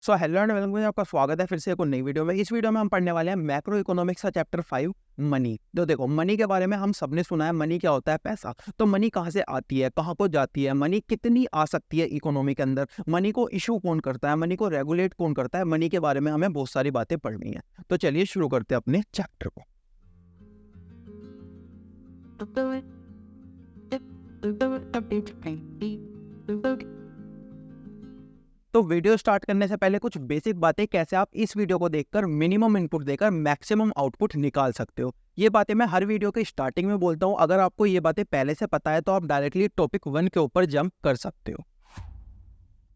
So hello and welcome, आपका स्वागत है फिर से एक और नई वीडियो में। इस वीडियो में हम पढ़ने वाले हैं मैक्रो इकोनॉमिक्स का चैप्टर 5 मनी। तो देखो, मनी के बारे में हम सबने सुना है, मनी क्या होता है, पैसा। तो मनी कहाँ से आती है, कहाँ को जाती है, मनी कितनी आ सकती है इकोनॉमी के अंदर, मनी को इशू कौन करता है, मनी को रेगुलेट कौन करता है, मनी के बारे में हमें बहुत सारी बातें पढ़नी है। तो चलिए शुरू करते हैं अपने चैप्टर को। तो वीडियो स्टार्ट करने से पहले कुछ बेसिक बातें, कैसे आप इस वीडियो को देखकर मिनिमम इनपुट देकर मैक्सिमम आउटपुट निकाल सकते हो। ये बातें मैं हर वीडियो के स्टार्टिंग में बोलता हूँ। अगर आपको ये बातें पहले से पता है तो आप डायरेक्टली टॉपिक 1 के ऊपर जंप कर सकते हो।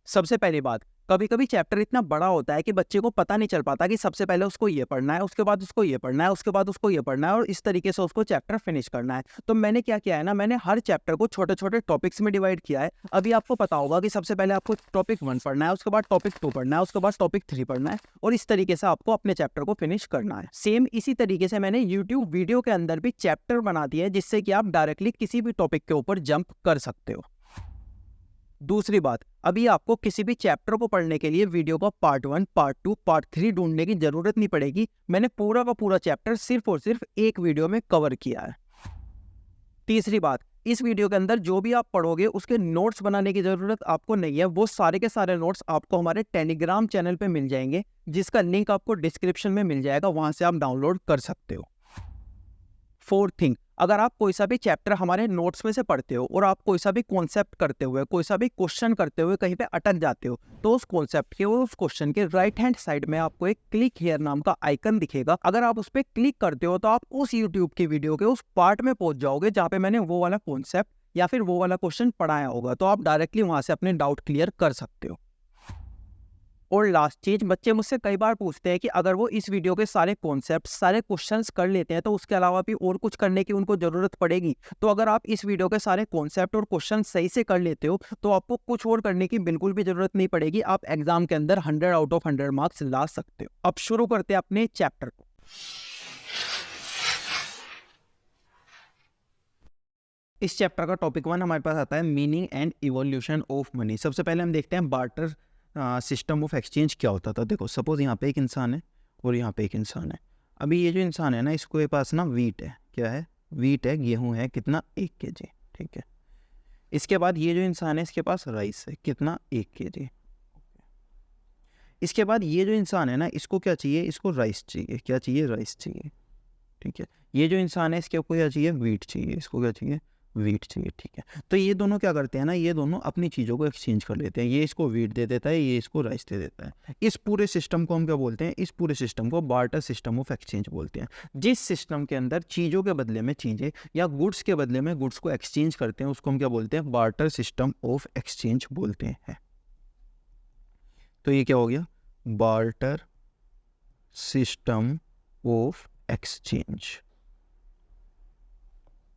सबसे पहली बात, कभी कभी चैप्टर इतना बड़ा होता है कि बच्चे को पता नहीं चल पाता कि सबसे पहले उसको ये पढ़ना है, उसके बाद उसको ये पढ़ना है, उसके बाद उसको ये पढ़ना है, और इस तरीके से उसको चैप्टर फिनिश करना है। तो मैंने क्या किया है ना, मैंने हर चैप्टर को छोटे छोटे टॉपिक्स में डिवाइड किया है। अभी आपको पता होगा कि सबसे पहले आपको टॉपिक 1 पढ़ना है, उसके बाद टॉपिक 2 पढ़ना है, उसके बाद टॉपिक 3 पढ़ना है, और इस तरीके से आपको अपने चैप्टर को फिनिश करना है। सेम इसी तरीके से मैंने यूट्यूब वीडियो के अंदर भी चैप्टर बना दिए हैं, जिससे कि आप डायरेक्टली किसी भी टॉपिक के ऊपर जंप कर सकते हो। दूसरी बात, अभी आपको किसी भी चैप्टर को पढ़ने के लिए वीडियो का पार्ट 1, पार्ट 2, पार्ट 3 ढूंढने की जरूरत नहीं पड़ेगी। मैंने पूरा का पूरा चैप्टर सिर्फ और सिर्फ एक वीडियो में कवर किया है। तीसरी बात, इस वीडियो के अंदर जो भी आप पढ़ोगे उसके नोट्स बनाने की जरूरत आपको नहीं है। वो सारे के सारे नोट्स आपको हमारे टेलीग्राम चैनल पे मिल जाएंगे, जिसका लिंक आपको डिस्क्रिप्शन में मिल जाएगा, वहां से आप डाउनलोड कर सकते हो। फोर्थ थिंग, अगर आप कोई सा भी चैप्टर हमारे नोट्स में से पढ़ते हो और आप कोई सा भी कॉन्सेप्ट करते हुए, कोई सा भी क्वेश्चन करते हुए कहीं पे अटक जाते हो, तो उस कॉन्सेप्ट के और उस क्वेश्चन के राइट हैंड साइड में आपको एक क्लिक हियर नाम का आइकन दिखेगा। अगर आप उस पर क्लिक करते हो तो आप उस यूट्यूब की वीडियो के उस पार्ट में पहुंच जाओगे जहाँ पे मैंने वो वाला कॉन्सेप्ट या फिर वो वाला क्वेश्चन पढ़ाया होगा। तो आप डायरेक्टली वहां से अपने डाउट क्लियर कर सकते हो। और लास्ट चीज, बच्चे मुझसे कई बार पूछते हैं कि अगर वो इस वीडियो के सारे कॉन्सेप्ट, सारे क्वेश्चंस कर लेते हैं तो उसके अलावा भी और कुछ करने की उनको जरूरत पड़ेगी। तो अगर आप इस वीडियो के सारे कॉन्सेप्ट और क्वेश्चन सही से कर लेते हो तो आपको कुछ और करने की बिल्कुल भी जरूरत नहीं पड़ेगी। आप एग्जाम के अंदर 100 आउट ऑफ 100 मार्क्स ला सकते हो। अब शुरू करते हैं अपने चैप्टर को। इस चैप्टर का टॉपिक 1 हमारे पास आता है meaning and evolution of money. सबसे पहले हम देखते हैं बार्टर सिस्टम ऑफ एक्सचेंज क्या होता था। देखो, सपोज यहाँ पे एक इंसान है और यहाँ पे एक इंसान है। अभी ये जो इंसान है ना, इसके पास ना वीट है। क्या है? वीट है, गेहूं है। कितना? 1 kg। ठीक है। इसके बाद ये जो इंसान है, इसके पास राइस है। कितना? 1 kg। इसके बाद ये जो इंसान है ना, इसको क्या चाहिए? इसको राइस चाहिए। क्या चाहिए? राइस चाहिए। ठीक है। ये जो इंसान है, इसके क्या चाहिए? वीट चाहिए। इसको क्या चाहिए? वीट चाहिए। ठीक है। तो ये दोनों क्या करते हैं ना, ये दोनों अपनी चीज़ों को एक्सचेंज कर लेते हैं। ये इसको वीट दे देता है, ये इसको राइस दे देता है। इस पूरे सिस्टम को हम क्या बोलते हैं? इस पूरे सिस्टम को बार्टर सिस्टम ऑफ एक्सचेंज बोलते हैं। जिस सिस्टम के अंदर चीज़ों के बदले में चीज़ें या गुड्स के बदले में गुड्स को एक्सचेंज करते हैं, उसको हम क्या बोलते हैं? बार्टर सिस्टम ऑफ एक्सचेंज बोलते हैं। तो ये क्या हो गया? Barter system of exchange.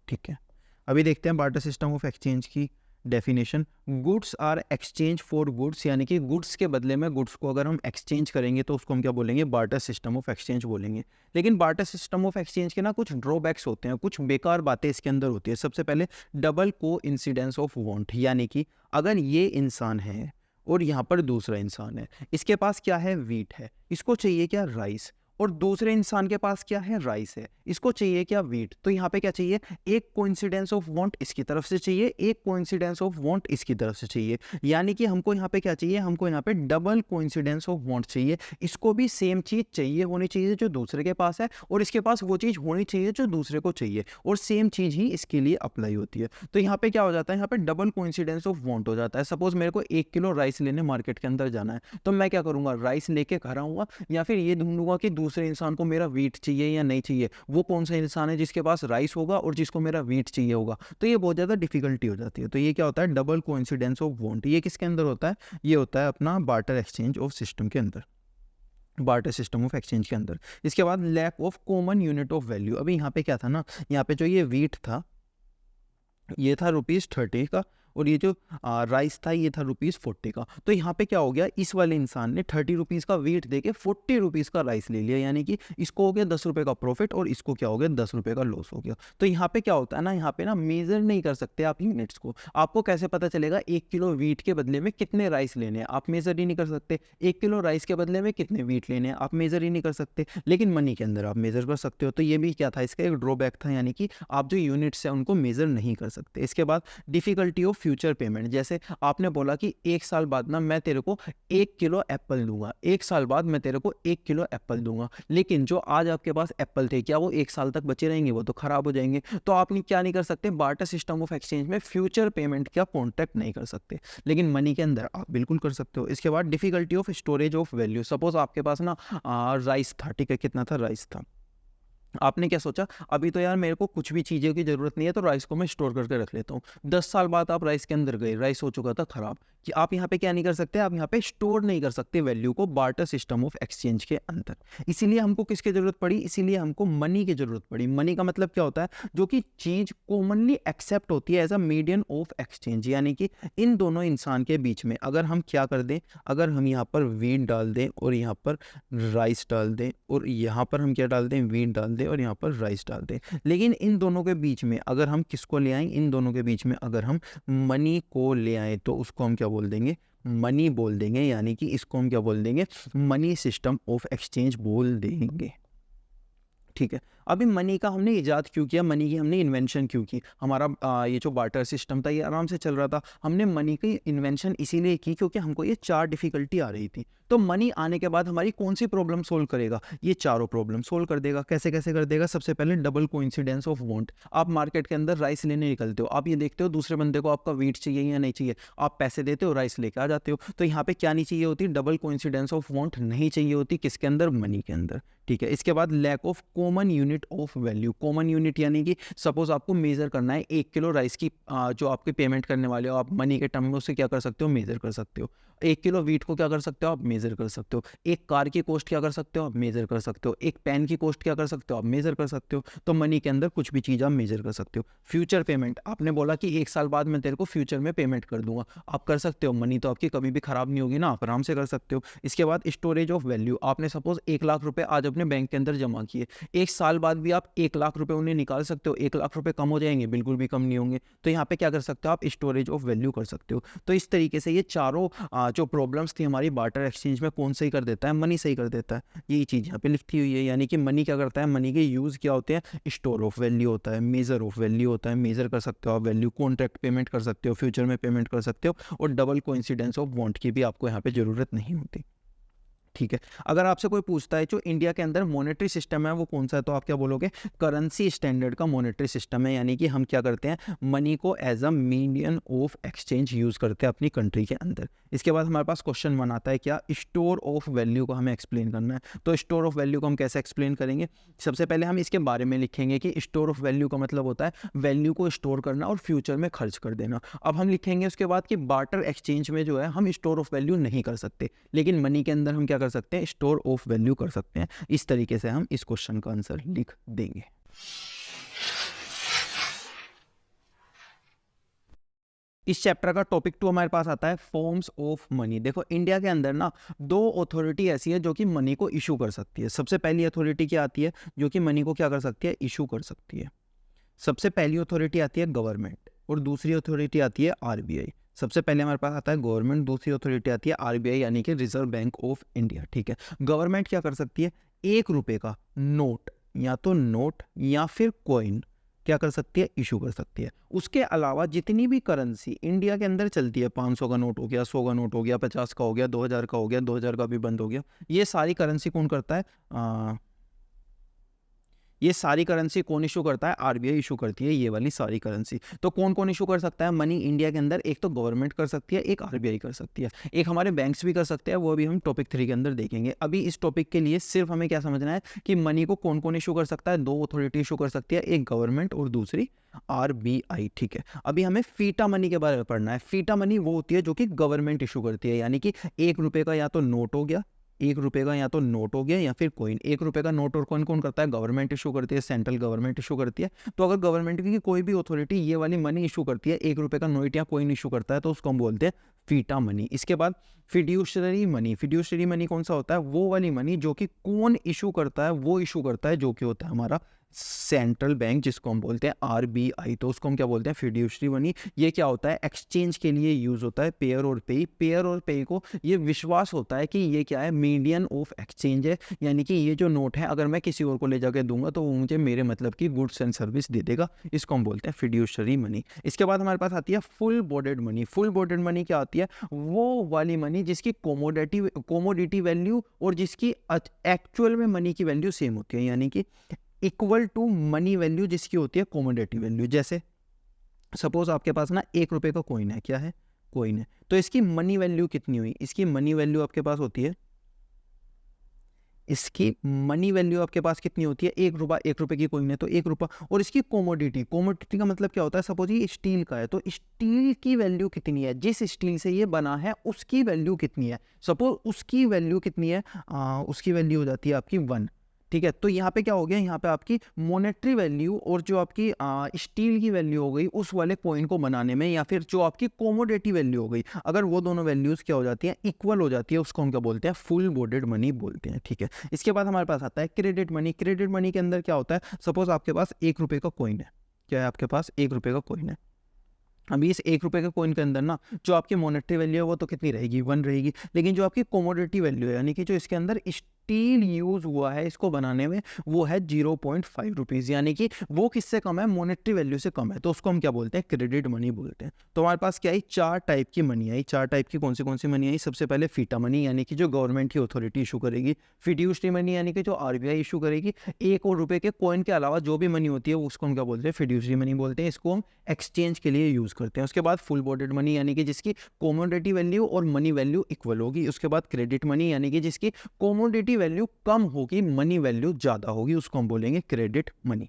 ठीक है। अभी देखते हैं बार्टर सिस्टम ऑफ एक्सचेंज की definition. Goods are exchange for goods, यानी कि गुड्स के बदले में गुड्स को अगर हम एक्सचेंज करेंगे तो उसको हम क्या बोलेंगे? बार्टर सिस्टम ऑफ एक्सचेंज बोलेंगे। लेकिन बार्टर सिस्टम ऑफ एक्सचेंज के ना कुछ ड्रॉबैक्स होते हैं, कुछ बेकार बातें इसके अंदर होती है। सबसे पहले डबल को इंसिडेंस ऑफ वांट, यानी कि अगर ये इंसान है और यहाँ पर दूसरा इंसान है, इसके पास क्या है? वीट है। इसको चाहिए क्या? राइस। और दूसरे इंसान के पास क्या है? राइस है। इसको चाहिए क्या? वीट। तो यहाँ पे क्या चाहिए? एक कोइंसिडेंस ऑफ वांट इसकी तरफ से चाहिए, एक कोइंसिडेंस ऑफ वांट इसकी तरफ से चाहिए। यानी कि हमको यहाँ पे क्या चाहिए? हमको यहाँ पे डबल कोइंसिडेंस ऑफ वांट चाहिए। इसको भी सेम चीज चाहिए होनी चाहिए जो दूसरे के पास है, और इसके पास वो चीज होनी चाहिए जो दूसरे को चाहिए, और सेम चीज ही इसके लिए अप्लाई होती है। तो यहाँ पे क्या हो जाता है? यहाँ पे डबल कोइंसिडेंस ऑफ वांट हो जाता है। सपोज मेरे को 1 किलो राइस लेने मार्केट के अंदर जाना है, तो मैं क्या करूंगा? राइस लेके घर आऊंगा, या फिर ये ढूंढूंगा कि दूसरे इंसान को मेरा वीट चाहिए या नहीं चाहिए। वो कौन सा इंसान है जिसके पास राइस होगा और जिसको मेरा वीट चाहिए होगा। तो ये बहुत ज़्यादा डिफिकल्टी हो जाती है। तो ये क्या होता है? Double coincidence of want. ये किसके अंदर होता है? ये होता है अपना बार्टर एक्सचेंज ऑफ सिस्टम के अंदर, बार्टर सिस्टम ऑफ एक्सचेंज के अंदर। इसके बाद lack of common unit of value. अभी यहाँ पे क्या था ना, यहाँ पे जो ये वीट था, ये था ₹30 का, और ये जो राइस था ये था ₹40 का। तो यहाँ पे क्या हो गया, इस वाले इंसान ने ₹30 का वीट दे के ₹40 का राइस ले लिया, यानी कि इसको हो गया ₹10 का प्रॉफिट और इसको क्या हो गया, ₹10 का लॉस हो गया। तो यहाँ पे क्या होता है ना, यहाँ पे ना मेजर नहीं कर सकते आप यूनिट्स को। आपको कैसे पता चलेगा 1 किलो वीट के बदले में कितने राइस लेने हैं, आप मेजर ही नहीं कर सकते। 1 किलो राइस के बदले में कितने वीट लेने हैं, आप मेजर ही नहीं कर सकते। लेकिन मनी के अंदर आप मेजर कर सकते हो। तो ये भी क्या था, इसका एक ड्रॉबैक था, यानी कि आप जो यूनिट्स हैं उनको मेजर नहीं कर सकते। इसके बाद डिफिकल्टी ऑफ फ्यूचर पेमेंट, जैसे आपने बोला कि 1 साल बाद ना मैं तेरे को 1 किलो एप्पल दूंगा, 1 साल बाद मैं तेरे को 1 किलो एप्पल दूंगा, लेकिन जो आज आपके पास एप्पल थे क्या वो 1 साल तक बचे रहेंगे, वो तो खराब हो जाएंगे। तो आप क्या नहीं कर सकते, बार्टर सिस्टम ऑफ एक्सचेंज में फ्यूचर पेमेंट का कॉन्ट्रैक्ट नहीं कर सकते, लेकिन मनी के अंदर आप बिल्कुल कर सकते हो। इसके बाद difficulty of storage of value, suppose आपके पास ना राइस था, ठीक है, कितना था, राइस था। आपने क्या सोचा, अभी तो यार मेरे को कुछ भी चीज़ों की ज़रूरत नहीं है, तो राइस को मैं स्टोर करके रख लेता हूँ। 10 साल बाद आप राइस के अंदर गए, राइस हो चुका था खराब, कि आप यहाँ पे क्या नहीं कर सकते, आप यहाँ पे स्टोर नहीं कर सकते वैल्यू को बार्टर सिस्टम ऑफ एक्सचेंज के अंदर। इसीलिए हमको किसकी ज़रूरत पड़ी, इसीलिए हमको मनी की ज़रूरत पड़ी। मनी का मतलब क्या होता है, जो कि चीज़ कॉमनली एक्सेप्ट होती है as a medium of exchange, यानी कि इन दोनों इंसान के बीच में अगर हम क्या कर दें, अगर हम यहाँ पर वीट डाल दें और यहाँ पर राइस डाल दें, और यहाँ पर हम क्या डाल दें, वीट डाल दें और यहाँ पर राइस डाल दें, लेकिन इन दोनों के बीच में अगर हम किसको ले आएं, इन दोनों के बीच में अगर हम मनी को ले आएं, तो उसको हम क्या बोल देंगे, मनी बोल देंगे, यानी कि इसको हम क्या बोल देंगे, मनी सिस्टम ऑफ एक्सचेंज बोल देंगे। ठीक है, अभी मनी का हमने इजाद क्यों किया, मनी की हमने इन्वेंशन क्यों की, हमारा ये जो बार्टर सिस्टम था ये आराम से चल रहा था, हमने मनी की इन्वेंशन इसीलिए की क्योंकि हमको ये 4 डिफिकल्टी आ रही थी। तो मनी आने के बाद हमारी कौन सी प्रॉब्लम सोल्व करेगा, ये चारों प्रॉब्लम सोल्व कर देगा। कैसे कैसे कर देगा, सबसे पहले डबल कोइंसिडेंस ऑफ वांट। आप मार्केट के अंदर राइस लेने निकलते हो, आप ये देखते हो दूसरे बंदे को आपका वीट चाहिए या नहीं चाहिए, आप पैसे देते हो, राइस लेके आ जाते हो। तो यहाँ पे क्या नहीं चाहिए होती, डबल कोइंसिडेंस ऑफ वांट नहीं चाहिए होती, किसके अंदर, मनी के अंदर। ठीक है, इसके बाद lack of common unit of value. Common unit यानी कि सपोज आपको मेजर करना है 1 किलो राइस की, जो आपके पेमेंट करने वाले हो आप मनी के टर्म में, उससे क्या कर सकते हो, मेजर कर सकते हो। 1 किलो वीट को क्या कर सकते हो, आप मेजर कर सकते हो। एक कार की कॉस्ट क्या कर सकते हो, आप मेजर कर सकते हो। एक पेन की कॉस्ट क्या कर सकते हो, आप मेजर कर सकते हो। तो मनी के अंदर कुछ भी चीज़ आप मेजर कर सकते हो। फ्यूचर पेमेंट, आपने बोला कि 1 साल बाद मैं तेरे को फ्यूचर में पेमेंट कर दूंगा, आप कर सकते हो। मनी तो आपकी कभी भी खराब नहीं होगी ना, आप आराम से कर सकते हो। इसके बाद स्टोरेज ऑफ वैल्यू, आपने सपोज 1 लाख रुपए आज अपने बैंक के अंदर जमा किए, 1 साल बाद भी आप 1 लाख रुपए उन्हें निकाल सकते हो। 1 लाख रुपए कम हो जाएंगे, बिल्कुल भी कम नहीं होंगे। तो यहाँ पे क्या कर सकते हो, आप स्टोरेज ऑफ वैल्यू कर सकते हो। तो इस तरीके से ये चारों जो प्रॉब्लम्स थी हमारी बार्टर एक्सचेंज में, कौन सही कर देता है, मनी सही कर देता है। यही चीज़ यहाँ पे लिखी हुई है, यानी कि मनी क्या करता है, मनी के यूज़ क्या होते हैं, स्टोर ऑफ वैल्यू होता है, मेजर ऑफ वैल्यू होता है, मेजर कर सकते हो आप वैल्यू, कॉन्ट्रैक्ट पेमेंट कर सकते हो, फ्यूचर में पेमेंट कर सकते हो, और डबल कोइंसिडेंस ऑफ वांट की भी आपको यहाँ पे ज़रूरत नहीं होती। ठीक है, अगर आपसे कोई पूछता है जो इंडिया के अंदर मॉनेटरी सिस्टम है वो कौन सा है, तो आप क्या बोलोगे, करेंसी स्टैंडर्ड का मॉनेटरी सिस्टम है। यानी कि हम क्या करते हैं, मनी को as a medium of exchange use करते हैं अपनी कंट्री के अंदर। इसके बाद हमारे पास क्वेश्चन बनाता है क्या, स्टोर ऑफ वैल्यू को हमें एक्सप्लेन करना है। तो स्टोर ऑफ वैल्यू को हम कैसे एक्सप्लेन करेंगे, सबसे पहले हम इसके बारे में लिखेंगे कि स्टोर ऑफ वैल्यू का मतलब होता है वैल्यू को स्टोर करना और फ्यूचर में खर्च कर देना। अब हम लिखेंगे उसके बाद कि बार्टर एक्सचेंज में जो है हम स्टोर ऑफ वैल्यू नहीं कर सकते, लेकिन मनी के अंदर हम क्या कर सकते हैं, स्टोर ऑफ वैल्यू कर सकते हैं। इस तरीके से हम इस क्वेश्चन का आंसर लिख देंगे। इस चैप्टर का टॉपिक 2 हमारे पास आता है फॉर्म्स ऑफ मनी। देखो इंडिया के अंदर ना 2 अथॉरिटी ऐसी है जो कि मनी को इशू कर सकती है। सबसे पहली अथॉरिटी क्या आती है जो कि मनी को क्या कर सकती है, इशू कर सकती है। सबसे पहली अथॉरिटी आती है गवर्नमेंट, और दूसरी अथॉरिटी आती है आरबीआई। सबसे पहले हमारे पास आता है गवर्नमेंट, दूसरी अथॉरिटी आती है आरबीआई यानी कि रिजर्व बैंक ऑफ इंडिया। ठीक है, गवर्नमेंट क्या कर सकती है, 1 रुपए का नोट, या तो नोट या फिर कॉइन क्या कर सकती है, इशू कर सकती है। उसके अलावा जितनी भी करेंसी इंडिया के अंदर चलती है, 500 का नोट हो गया, 100 का नोट हो गया, 50 का हो गया, 2000 का हो गया, 2000 का भी बंद हो गया, ये सारी करेंसी कौन करता है, ये सारी करेंसी कौन इशू करता है, आरबीआई इशू करती है ये वाली सारी करेंसी। तो कौन कौन इशू कर सकता है मनी इंडिया के अंदर, एक तो गवर्नमेंट कर सकती है, एक आरबीआई कर सकती है, एक हमारे बैंक्स भी कर सकते हैं, वो भी हम टॉपिक 3 के अंदर देखेंगे। अभी इस टॉपिक के लिए सिर्फ हमें क्या समझना है कि मनी को कौन कौन इशू कर सकता है, 2 अथॉरिटी इशू कर सकती है, एक गवर्नमेंट और दूसरी आरबीआई। ठीक है, अभी हमें फीटा मनी के बारे में पढ़ना है। फीटा मनी वो होती है जो कि गवर्नमेंट इशू करती है, यानी कि 1 रुपए का या तो नोट हो गया एक रुपये का या तो नोट हो गया या फिर कॉइन। एक रुपये का नोट और कॉइन कौन करता है? गवर्नमेंट इशू करती है, सेंट्रल गवर्नमेंट इशू करती है। तो अगर गवर्नमेंट की कोई भी अथॉरिटी ये वाली मनी इशू करती है, एक रुपये का नोट या कॉइन इशू करता है, तो उसको हम बोलते हैं फीटा मनी। इसके बाद फिड्यूशरी मनी। फिड्यूशरी मनी कौन सा होता है? वो वाली मनी जो कि कौन इशू करता है? वो इशू करता है जो कि होता है हमारा सेंट्रल बैंक, जिसको हम बोलते हैं आरबीआई। तो उसको हम क्या बोलते हैं? Fiduciary money. ये क्या होता है? एक्सचेंज के लिए यूज होता है, पेयर और पे। पेयर और पे को ये विश्वास होता है कि ये क्या है? मीडियम ऑफ एक्सचेंज है, यानी कि ये जो नोट है अगर मैं किसी और को ले जाकर दूंगा तो वो मुझे मेरे मतलब की गुड्स एंड सर्विस दे देगा। इसको हम बोलते हैं फिड्यूशरी मनी। इसके बाद हमारे पास आती है full boarded money. Full boarded money क्या आती है? वो वाली मनी जिसकी कोमोडिटी वैल्यू और जिसकी एक्चुअल में मनी की वैल्यू सेम होती है, यानी कि इक्वल टू मनी वैल्यू जिसकी होती है कोमोडिटी वैल्यू। जैसे सपोज आपके पास ना एक रुपये का कॉइन है। क्या है? कॉइन है। तो इसकी मनी वैल्यू कितनी हुई? इसकी मनी वैल्यू आपके पास होती है, इसकी मनी वैल्यू आपके पास कितनी होती है? एक रुपये की कॉइन है तो एक रुपया। और इसकी कोमोडिटी का मतलब क्या होता है? सपोज ये स्टील का है तो स्टील की वैल्यू कितनी है? जिस स्टील से ये बना है उसकी वैल्यू कितनी है? सपोज उसकी वैल्यू कितनी है? उसकी वैल्यू हो जाती है आपकी 1। ठीक है, तो यहाँ पे क्या हो गया? यहाँ पे आपकी मॉनेटरी वैल्यू और जो आपकी स्टील की वैल्यू हो गई उस वाले कॉइन को बनाने में, या फिर जो आपकी कोमोडिटी वैल्यू हो गई, अगर वो दोनों वैल्यूज क्या हो जाती हैं? इक्वल हो जाती है, उसको हम क्या बोलते हैं? फुल बोर्डेड मनी बोलते हैं। ठीक है, इसके बाद हमारे पास आता है क्रेडिट मनी। क्रेडिट मनी के अंदर क्या होता है? सपोज आपके पास एक रुपये का कॉइन है। क्या है आपके पास? एक रुपये का कॉइन है। अभी इस एक रुपये के कॉइन के अंदर ना जो आपकी मॉनेटरी वैल्यू है वो तो कितनी रहेगी? 1 रहेगी। लेकिन जो आपकी कोमोडिटी वैल्यू है, यानी कि जो इसके अंदर स्टील यूज हुआ है इसको बनाने में, वो है 0.5 रुपीज़, यानी कि वो किससे कम है? मॉनेटरी वैल्यू से कम है। तो उसको हम क्या बोलते हैं? क्रेडिट मनी बोलते हैं। तो हमारे पास क्या आई? 4 टाइप की मनी आई। 4 टाइप की कौन सी मनी आई? सबसे पहले फीटा मनी, यानी कि जो गवर्नमेंट की अथॉरिटी इशू करेगी। फिड्यूशरी मनी, यानी कि जो आरबीआई इशू करेगी। एक और रुपये के कॉइन के अलावा जो भी मनी होती है उसको हम क्या बोलते हैं? फिड्यूशरी मनी बोलते हैं। इसको हम एक्सचेंज के लिए यूज करते हैं। उसके बाद फुल बोर्डेड मनी, यानी कि जिसकी कोमोडिटी वैल्यू और मनी वैल्यू इक्वल होगी। उसके बाद क्रेडिट मनी, यानी कि जिसकी कोमोडिटी वैल्यू कम होगी, मनी वैल्यू ज्यादा होगी, उसको हम बोलेंगे क्रेडिट मनी।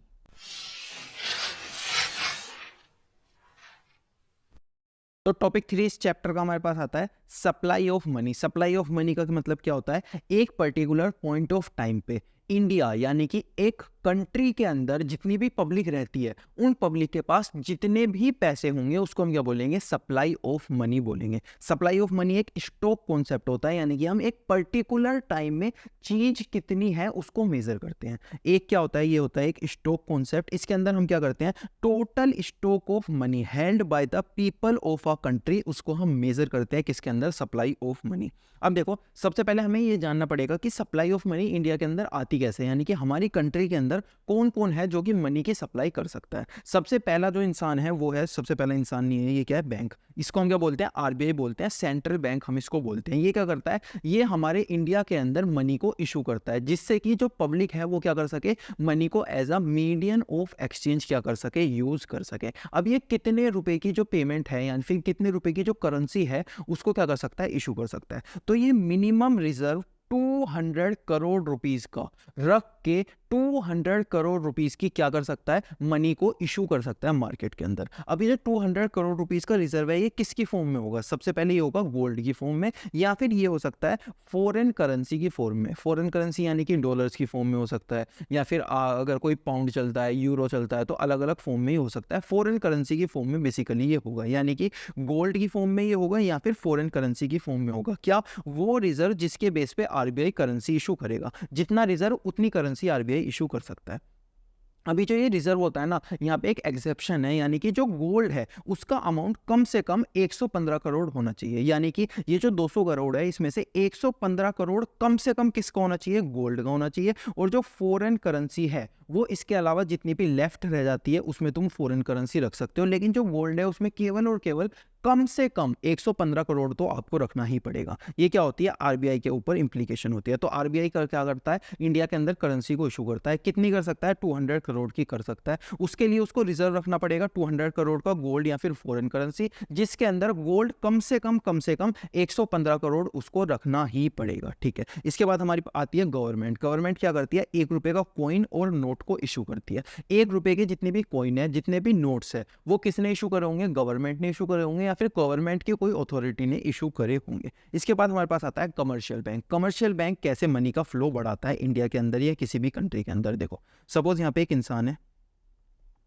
तो टॉपिक 3 इस चैप्टर का हमारे पास आता है supply of money. Supply of money का मतलब क्या होता है? एक पर्टिकुलर पॉइंट ऑफ टाइम पे इंडिया, यानी कि एक कंट्री के अंदर जितनी भी पब्लिक रहती है उन पब्लिक के पास जितने भी पैसे होंगे उसको हम क्या बोलेंगे? सप्लाई ऑफ मनी बोलेंगे। सप्लाई ऑफ मनी एक स्टॉक कॉन्सेप्ट होता है, यानी कि हम एक पर्टिकुलर टाइम में चीज कितनी है उसको मेजर करते हैं। एक क्या होता है? ये होता है एक स्टॉक कॉन्सेप्ट। इसके अंदर हम क्या करते हैं? Total stock of money held by the people of a country, उसको हम मेजर करते हैं किसके अंदर? Supply of money. अब देखो, सबसे पहले हमें ये जानना पड़ेगा कि सप्लाई ऑफ मनी इंडिया के अंदर आती कैसे, यानी कि हमारी कंट्री के अंदर कौन कौन है जो कि मनी की सप्लाई कर सकता है। सबसे पहला जो इंसान है वो है, सबसे पहला इंसान नहीं है, ये क्या है? बैंक। इसको हम क्या बोलते हैं? आरबीआई बोलते हैं, सेंट्रल बैंक हम इसको बोलते हैं। ये क्या करता है? ये हमारे इंडिया के अंदर मनी को इशू करता है, जिससे कि जो पब्लिक है वो क्या कर सके? मनी को as a medium of exchange क्या कर सके? यूज कर सके। अब ये कितने रुपए की जो पेमेंट है, यानी फिर कितने रुपए की जो करेंसी है उसको क्या कर सकता है? इशू कर सकता है। तो ये मिनिमम रिजर्व 200 करोड़ रुपीस का रख के 200 करोड़ रुपीस की क्या कर सकता है? मनी को इशू कर सकता है मार्केट के अंदर। अब ये 200 करोड़ रुपीस का रिजर्व है, ये किसकी फॉर्म में होगा? सबसे पहले ये होगा गोल्ड की फॉर्म में, या फिर ये हो सकता है फॉरेन करेंसी की फॉर्म में। फॉरेन करेंसी यानी कि डॉलर्स की फॉर्म में हो सकता है, या फिर अगर कोई पाउंड चलता है, यूरो चलता है, तो अलग अलग फॉर्म में ही हो सकता है। फॉरेन करेंसी की फॉर्म में बेसिकली ये होगा, यानी कि गोल्ड की फॉर्म में ये होगा या फिर फॉरेन करेंसी की फॉर्म में होगा। क्या? वो रिजर्व जिसके बेस पे आरबीआई करेंसी इशू करेगा। जितना रिजर्व उतनी करेंसी आरबीआई इशू कर सकता है। अभी जो ये रिजर्व होता है ना, यहाँ पे एक एक्सेप्शन है, यानी कि जो गोल्ड है उसका अमाउंट कम से कम 115 करोड़ होना चाहिए। यानी कि ये जो 200 करोड़ है इसमें से 115 करोड़ कम से कम किसका होना चाहिए? गोल्ड का होना चाहिए। और जो फॉरेन करेंसी है वो इसके अलावा जितनी भी लेफ्ट रह जाती है उसमें तुम फॉरेन करेंसी रख सकते हो, लेकिन जो गोल्ड है उसमें केवल और केवल कम से कम 115 करोड़ तो आपको रखना ही पड़ेगा। ये क्या होती है? आरबीआई के ऊपर इंप्लीकेशन होती है। तो आरबीआई क्या करता है? इंडिया के अंदर करेंसी को इशू करता है। कितनी कर सकता है? 200 करोड़ की कर सकता है। उसके लिए उसको रिजर्व रखना पड़ेगा 200 करोड़ का गोल्ड या फिर फॉरेन करेंसी, जिसके अंदर गोल्ड कम से कम 115 करोड़ उसको रखना ही पड़ेगा। ठीक है, इसके बाद हमारी आती है गवर्नमेंट। गवर्नमेंट क्या करती है? 1 रुपए का कॉइन और नोट को इशू करती है। 1 रुपए के जितने भी कॉइन है, जितने भी नोट्स है, वो किसने इशू करे होंगे? गवर्नमेंट ने इशू करे होंगे, या फिर गवर्नमेंट की कोई अथॉरिटी ने इशू करे होंगे। इसके बाद हमारे पास आता है कमर्शियल बैंक। कमर्शियल बैंक कैसे मनी का फ्लो बढ़ाता है इंडिया के अंदर या किसी भी कंट्री के अंदर। देखो सपोज यहाँ पे एक इंसान है,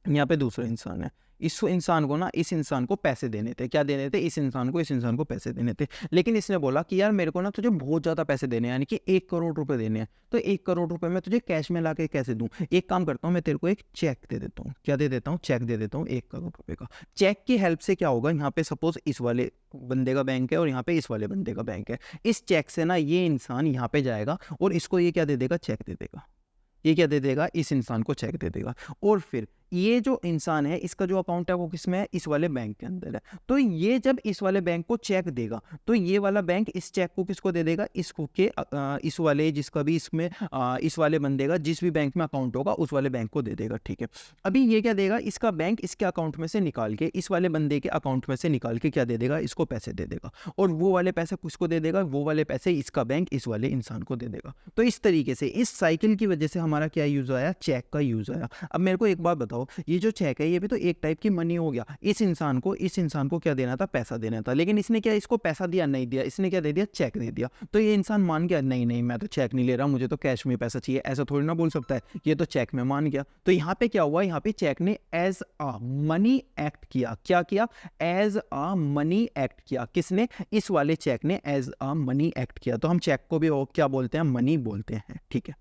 यहाँ पे दूसरा इंसान है, इस इंसान को ना इस इंसान को पैसे देने थे। क्या देने थे? इस इंसान को पैसे देने थे। लेकिन इसने बोला कि यार मेरे को ना तुझे बहुत ज़्यादा पैसे देने हैं, यानी कि 1 करोड़ रुपए देने हैं। तो 1 करोड़ रुपए मैं तुझे कैश में ला के कैसे दूँ? एक काम करता हूँ, मैं तेरे को एक चेक दे देता हूँ। क्या दे देता हूँ? चेक दे देता हूँ 1 करोड़ रुपए का। चेक की हेल्प से क्या होगा, यहाँ पे सपोज इस वाले बंदे का बैंक है और यहाँ पे इस वाले बंदे का बैंक है। इस चेक से ना ये इंसान यहाँ पे जाएगा और इसको ये क्या दे देगा? चेक दे देगा। ये क्या दे देगा? इस इंसान को चेक दे देगा। और फिर ये जो इंसान है इसका जो अकाउंट है वो किसमें है? इस वाले बैंक के अंदर है। तो ये जब इस वाले बैंक को चेक देगा तो ये वाला बैंक इस चेक को किसको दे देगा? इसको के इस वाले जिसका भी इसमें इस वाले बंदे का जिस भी बैंक में अकाउंट होगा उस वाले बैंक को दे देगा। ठीक है, अभी ये क्या देगा? इसका बैंक इसके अकाउंट में से निकाल के इस वाले बंदे के अकाउंट में से निकाल के क्या दे देगा? इसको पैसे दे देगा। और वो वाले पैसे किसको दे देगा? वो वाले पैसे इसका बैंक इस वाले इंसान को दे देगा। तो इस तरीके से इस साइकिल की वजह से हमारा क्या यूज आया? चेक का यूज आया। अब मेरे को एक बात बताओ, ये जो चेक है ये भी तो एक टाइप की मनी हो गया। इस इंसान को क्या देना था? पैसा देना था। लेकिन इसने क्या इसको पैसा दिया? नहीं दिया। इसने क्या दे दिया? चेक दे दिया। तो ये इंसान मान गया, नहीं नहीं मैं तो चेक नहीं ले रहा, मुझे तो कैश में पैसा चाहिए। ऐसा थोड़ी ना बोल सकता है, ये तो चेक में मान गया। तो यहाँ पे क्या हुआ? यहाँ पे चेक ने एज अ मनी एक्ट किया। क्या किया? एज अ मनी एक्ट किया। किसने? इस वाले चेक ने एज अ मनी एक्ट किया। तो हम चेक को भी क्या बोलते हैं? मनी बोलते हैं। ठीक है,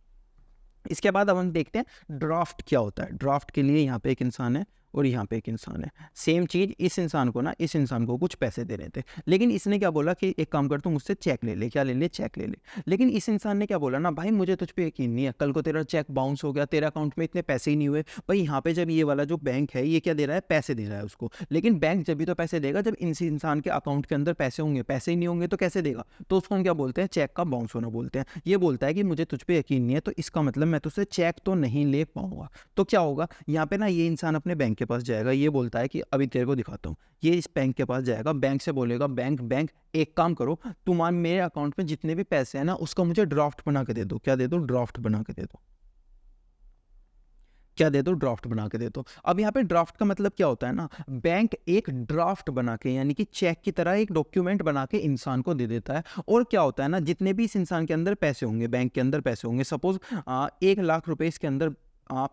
इसके बाद अब हम देखते हैं ड्राफ्ट क्या होता है। ड्राफ्ट के लिए यहाँ पे एक इंसान है और यहाँ पे एक इंसान है। सेम चीज़, इस इंसान को ना इस इंसान को कुछ पैसे देने थे। लेकिन इसने क्या बोला कि एक काम कर, तू मुझसे चेक ले ले। क्या ले ले? चेक ले ले। लेकिन इस इंसान ने क्या बोला ना, भाई मुझे तुझ पे यकीन नहीं है, कल को तेरा चेक बाउंस हो गया, तेरे अकाउंट में इतने पैसे ही नहीं हुए। भाई यहाँ पे जब ये वाला जो बैंक है ये क्या दे रहा है? पैसे दे रहा है उसको। लेकिन बैंक जब भी तो पैसे देगा जब इस इंसान के अकाउंट के अंदर पैसे होंगे। पैसे ही नहीं होंगे तो कैसे देगा? तो उसको हम क्या बोलते हैं? चेक का बाउंस होना बोलते हैं। ये बोलता है कि मुझे तुझ पे यकीन नहीं है तो इसका मतलब मैं तुझसे चेक तो नहीं ले पाऊंगा। तो क्या होगा यहाँ पे ना, ये इंसान अपने बैंक के पास जाएगा, ये बोलता है कि अभी तेरे को दिखाता हूँ। ये इस बैंक के पास जाएगा, बैंक से बोलेगा बैंक एक काम करो, तुम मेरे अकाउंट में जितने भी पैसे हैं ना उसका मुझे ड्राफ्ट बना के दे दो। क्या दे दो? ड्राफ्ट बना के दे दो। क्या दे दो? ड्राफ्ट बना के दे दो। अब यहाँ पे ड्राफ्ट का मतलब क्या होता है ना, बैंक एक ड्राफ्ट बना के यानी कि चेक की तरह एक डॉक्यूमेंट बना के इंसान को दे देता है। और क्या होता है ना, जितने भी इस इंसान के अंदर पैसे होंगे, बैंक के अंदर पैसे होंगे, सपोज 1 लाख रुपए इसके अंदर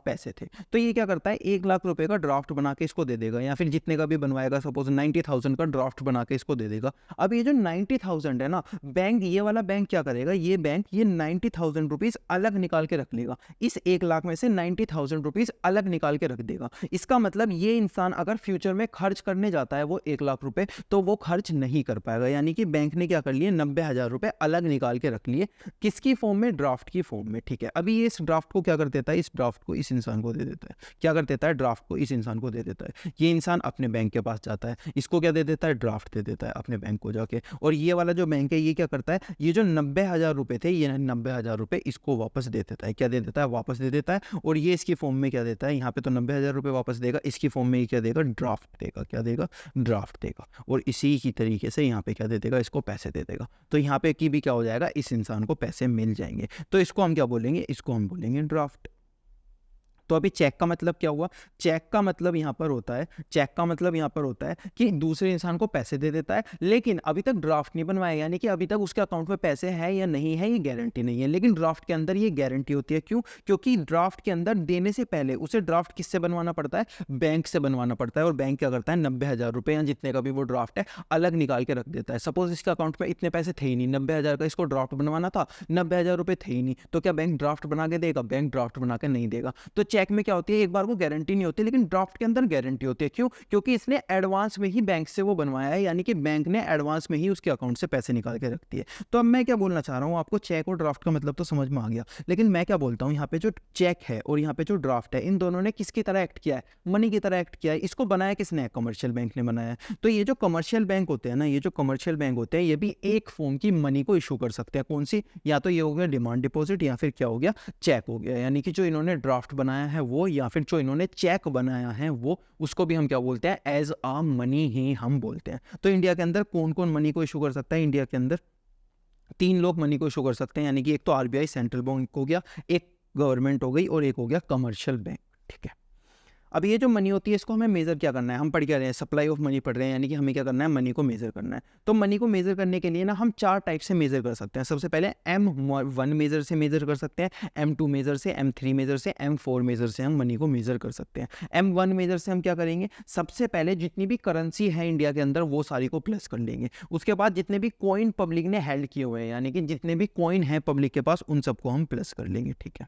पैसे थे, तो ये क्या करता है? 1 लाख रुपए का ड्राफ्ट बना के इसको दे देगा, या फिर जितने का भी बनवाएगा, सपोज 90,000 का ड्राफ्ट बना के इसको दे देगा। अब ये जो 90,000 है ना, बैंक ये वाला बैंक क्या करेगा? ये बैंक ये 90,000 रुपीज अलग निकाल के रख लेगा। इस 1 लाख में से 90,000 रुपीज अलग निकाल के रख देगा। इसका मतलब ये इंसान अगर फ्यूचर में खर्च करने जाता है वो 1 लाख रुपए, तो वो खर्च नहीं कर पाएगा। यानी कि बैंक ने क्या कर लिए? 90,000 रुपए अलग निकाल के रख लिए। किसकी फॉर्म में? ड्राफ्ट की फॉर्म में। ठीक है, अभी ये इस ड्राफ्ट को क्या कर देता है? इस ड्राफ्ट को इस इंसान को दे देता है। क्या कर देता है? ड्राफ्ट को इस इंसान को दे देता है। ये इंसान अपने बैंक के पास जाता है, इसको क्या दे देता है? ड्राफ्ट दे देता है अपने बैंक को जाके। और ये वाला जो बैंक है ये क्या करता है? ये जो 90,000 रुपए थे, ये 90,000 रुपए इसको वापस दे देता है। क्या दे देता है? वापस दे देता है। और ये इसकी फॉर्म में क्या देता है? यहाँ पे तो 90,000 रुपए वापस देगा, इसकी फॉर्म में ये क्या देगा? ड्राफ्ट देगा। क्या देगा? ड्राफ्ट देगा। और इसी की तरीके से यहाँ पे क्या दे देगा? इसको पैसे दे देगा। तो यहाँ पे की भी क्या हो जाएगा? इस इंसान को पैसे मिल जाएंगे। तो इसको हम क्या बोलेंगे? इसको हम बोलेंगे ड्राफ्ट। तो अभी चेक का मतलब क्या हुआ? चेक का मतलब यहाँ पर होता है, चेक का मतलब यहाँ पर होता है कि दूसरे इंसान को पैसे दे देता है, लेकिन अभी तक ड्राफ्ट नहीं बनवाया, यानी कि अभी तक उसके अकाउंट में पैसे हैं या नहीं है ये गारंटी नहीं है। लेकिन ड्राफ्ट के अंदर ये गारंटी होती है। क्यों? क्योंकि ड्राफ्ट के अंदर देने से पहले उसे ड्राफ्ट किससे बनवाना पड़ता है? बैंक से बनवाना पड़ता है। और बैंक क्या करता है? 90,000 रुपए या जितने का भी वो ड्राफ्ट है अलग निकाल के रख देता है। सपोज इसके अकाउंट में इतने पैसे थे ही नहीं, 90,000 का इसको ड्राफ्ट बनवाना था, 90,000 रुपए थे ही नहीं, तो क्या बैंक ड्राफ्ट बना के देगा? बैंक ड्राफ्ट बना के नहीं देगा। तो चेक में क्या होती है? एक बार को गारंटी नहीं होती, लेकिन ड्राफ्ट के अंदर गारंटी होती है। क्यों? क्योंकि इसने एडवांस में ही बैंक से वो बनवाया है, यानी कि बैंक ने एडवांस में ही उसके अकाउंट से पैसे निकाल के रखती है। तो अब मैं क्या बोलना चाह रहा हूं आपको, चेक और ड्राफ्ट का मतलब तो समझ में आ गया, लेकिन मैं क्या बोलता हूं, यहाँ पे जो चेक है और यहाँ पे जो ड्राफ्ट है, इन दोनों ने किसकी तरह एक्ट किया है? मनी की तरह एक्ट किया है। इसको बनाया किसने? कमर्शियल बैंक ने बनाया है। तो ये जो कमर्शियल बैंक होते हैं ना, ये जो कमर्शियल बैंक होते हैं, ये भी एक फॉर्म की मनी को इशू कर सकते हैं। कौन सी? या तो ये हो गया डिमांड डिपॉजिट, या फिर क्या हो गया? चेक हो गया। यानी कि जो इन्होंने ड्राफ्ट बनाया है वो, या फिर जो इन्होंने चेक बनाया है वो, उसको भी हम क्या बोलते हैं? एज अ मनी ही हम बोलते हैं। तो इंडिया के अंदर कौन कौन मनी को इशू कर सकता है? इंडिया के अंदर 3 लोग मनी को इशू कर सकते हैं, यानी कि एक तो आरबीआई सेंट्रल बैंक हो गया, एक गवर्नमेंट हो गई, और एक हो गया कमर्शियल बैंक। ठीक है, अब ये जो मनी होती है इसको हमें मेज़र क्या करना है, हम पढ़ क्या रहे हैं, सप्लाई ऑफ मनी पढ़ रहे हैं, यानी कि हमें क्या करना है, मनी को मेज़र करना है। तो मनी को मेज़र करने के लिए ना हम 4 टाइप से मेज़र कर सकते हैं। सबसे पहले M1 मेज़र से मेज़र कर सकते हैं, M2 मेज़र से, M3 मेज़र से, M4 मेज़र से हम मनी को मेज़र कर सकते हैं। M1 मेज़र से हम क्या करेंगे, सबसे पहले जितनी भी करेंसी है इंडिया के अंदर वो सारी को प्लस कर लेंगे। उसके बाद जितने भी कॉइन पब्लिक ने हेल्ड किए हुए हैं, यानी कि जितने भी कॉइन हैं पब्लिक के पास, उन सबको हम प्लस कर लेंगे, ठीक है।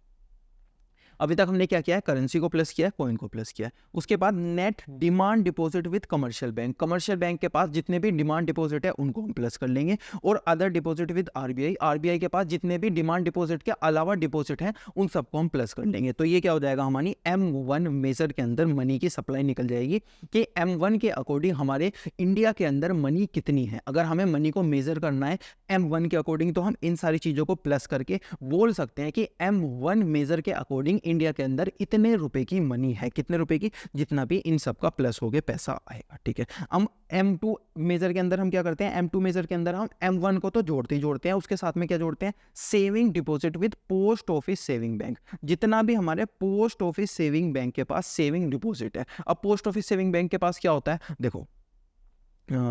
अभी तक हमने क्या किया है, करेंसी को प्लस किया है, कॉइन को प्लस किया है। उसके बाद net demand deposit with commercial bank, commercial bank के पास जितने भी डिमांड डिपॉजिट है उनको हम प्लस कर लेंगे। और other deposit with RBI, RBI के पास जितने भी डिमांड डिपॉजिट के अलावा डिपॉजिट है उन सबको हम प्लस कर लेंगे। तो ये क्या हो जाएगा, हमारी M1 मेजर के अंदर मनी की सप्लाई निकल जाएगी कि M1 के अकॉर्डिंग हमारे इंडिया के अंदर मनी कितनी है। अगर हमें मनी को मेजर करना है M1 के अकॉर्डिंग तो हम इन सारी चीज़ों को प्लस करके बोल सकते हैं कि M1 मेजर के अकॉर्डिंग इंडिया के अंदर इतने रुपए की मनी है, कितने रुपए की, जितना भी इन सब का प्लस हो गया पैसा आएगा, ठीक है। हम M2 मेजर के अंदर हम क्या करते हैं, M2 मेजर के अंदर हम M1 को तो जोड़ते ही जोड़ते हैं, उसके साथ में क्या जोड़ते हैं, saving deposit with post office saving bank. जितना भी हमारे पोस्ट ऑफिस सेविंग बैंक के पास सेविंग डिपॉजिट है, अब पोस्ट ऑफिस सेविंग बैंक के पास क्या होता है, देखो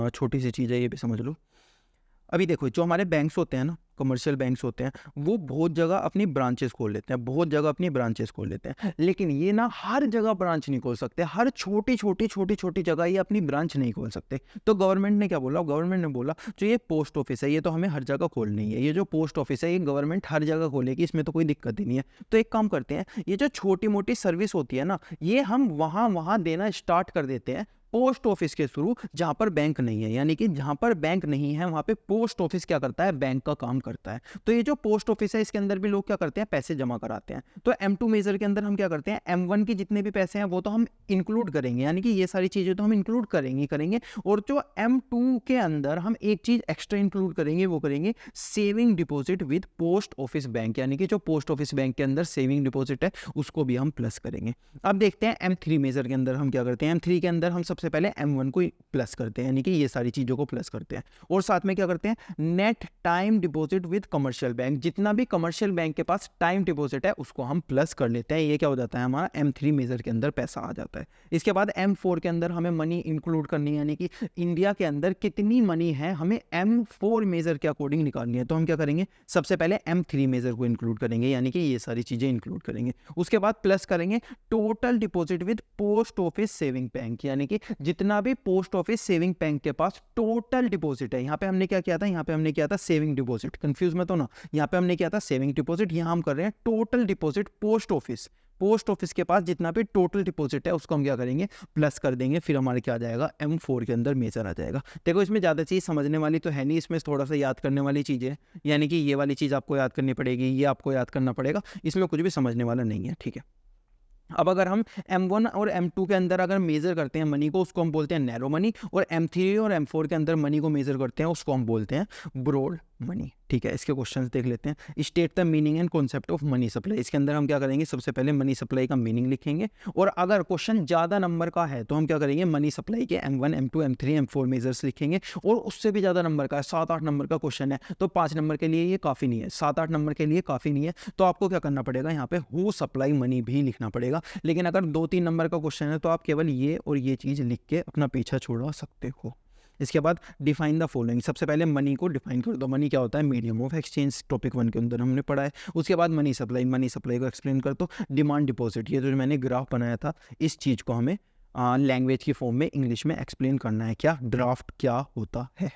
छोटी सी चीज़ है, ये भी समझ लो। अभी देखो जो हमारे बैंक्स होते हैं ना, कमर्शियल बैंक्स होते हैं, वो बहुत जगह अपनी ब्रांचेस खोल लेते हैं, बहुत जगह अपनी ब्रांचेस खोल लेते हैं, लेकिन ये ना हर जगह ब्रांच नहीं खोल सकते, हर छोटी छोटी जगह ये अपनी ब्रांच नहीं खोल सकते। तो गवर्नमेंट ने क्या बोला, गवर्नमेंट ने बोला जो ये पोस्ट ऑफिस है ये तो हमें हर जगह खोलनी है, ये जो पोस्ट ऑफिस है ये गवर्नमेंट हर जगह खोलेगी, इसमें तो कोई दिक्कत ही नहीं है। तो एक काम करते हैं, ये जो छोटी मोटी सर्विस होती है ना, ये हम वहाँ देना स्टार्ट कर देते हैं पोस्ट ऑफिस के थ्रू, जहां पर बैंक नहीं है। यानी कि जहां पर बैंक नहीं है वहां पे पोस्ट ऑफिस क्या करता है, बैंक का काम करता है। तो ये जो पोस्ट ऑफिस है इसके अंदर भी लोग क्या करते हैं, पैसे जमा कराते हैं। तो M2 मेजर के अंदर हम क्या करते हैं, M1 की जितने भी पैसे हैं वो तो हम इंक्लूड करेंगे, यानी कि ये सारी चीजें तो हम इंक्लूड करेंगे। और जो M2 के अंदर हम एक चीज एक्स्ट्रा इंक्लूड करेंगे, वो करेंगे saving deposit with post office bank, यानी कि जो पोस्ट ऑफिस बैंक के अंदर सेविंग डिपॉजिट है उसको भी हम प्लस करेंगे। अब देखते हैं M3 मेजर के अंदर हम क्या करते हैं, M3 के अंदर हम सबसे पहले M1 को प्लस करते हैं, यानी कि ये सारी चीजों को प्लस करते हैं। और साथ में क्या करते हैं, net time deposit with commercial bank, जितना भी कमर्शियल बैंक के पास टाइम डिपॉजिट है उसको हम प्लस कर लेते हैं। ये क्या हो जाता है, हमारा M3 मेजर के अंदर पैसा आ जाता है। इसके बाद M4 के अंदर हमें मनी इंक्लूड करनी है, यानी कि इंडिया के अंदर कितनी मनी है हमें M4 मेजर के अकॉर्डिंग निकालनी है। तो हम क्या करेंगे, सबसे पहले M3 मेजर को इंक्लूड करेंगे, यानी कि ये सारी चीजें इंक्लूड करेंगे। उसके बाद प्लस करेंगे total deposit with post office saving bank, यानी कि जितना भी पोस्ट ऑफिस सेविंग बैंक के पास टोटल डिपॉजिट है। यहां पे हमने क्या किया था, यहां पे हमने किया था सेविंग डिपॉजिट, कंफ्यूज मत हो ना, यहां पे हमने किया था सेविंग डिपॉजिट, यहां हम कर रहे हैं टोटल डिपॉजिट पोस्ट ऑफिस के पास जितना भी टोटल डिपॉजिट है उसको हम क्या करेंगे, प्लस कर देंगे। फिर हमारे क्या आ जाएगा, M4 के अंदर मेजर आ जाएगा। देखो इसमें ज़्यादा चीज़ समझने वाली तो है नहीं, इसमें थोड़ा सा याद करने वाली चीज़ है, यानी कि ये वाली चीज़ आपको याद करनी पड़ेगी, ये आपको याद करना पड़ेगा, इसमें कुछ भी समझने वाला नहीं है, ठीक है। अब अगर हम M1 और M2 के अंदर अगर मेजर करते हैं मनी को, उसको हम बोलते हैं नैरो मनी, और M3 और M4 के अंदर मनी को मेजर करते हैं उसको हम बोलते हैं ब्रॉड मनी, ठीक है। इसके क्वेश्चंस देख लेते हैं। State the meaning and concept of money supply, इसके अंदर हम क्या करेंगे, सबसे पहले मनी सप्लाई का मीनिंग लिखेंगे, और अगर क्वेश्चन ज़्यादा नंबर का है तो हम क्या करेंगे, मनी सप्लाई के M1 M2 M3 M4 measures लिखेंगे। और उससे भी ज़्यादा नंबर का है, 7-8 नंबर का क्वेश्चन है तो 5 नंबर के लिए ये काफ़ी नहीं है, 7-8 नंबर के लिए काफ़ी नहीं है, तो आपको क्या करना पड़ेगा, यहाँ पे हु सप्लाई मनी भी लिखना पड़ेगा। लेकिन अगर 2-3 नंबर का क्वेश्चन है तो आप केवल ये और ये चीज़ लिख के अपना पीछा छुड़ा सकते हो। इसके बाद डिफाइन द फॉलोइंग, सबसे पहले मनी को डिफाइन कर दो। मनी क्या होता है, मीडियम ऑफ एक्सचेंज, टॉपिक 1 के अंदर हमने पढ़ा है। उसके बाद मनी सप्लाई को एक्सप्लेन कर दो। डिमांड डिपॉजिट, ये जो मैंने ग्राफ बनाया था इस चीज़ को हमें लैंग्वेज की फॉर्म में इंग्लिश में एक्सप्लेन करना है, क्या ड्राफ्ट क्या होता है।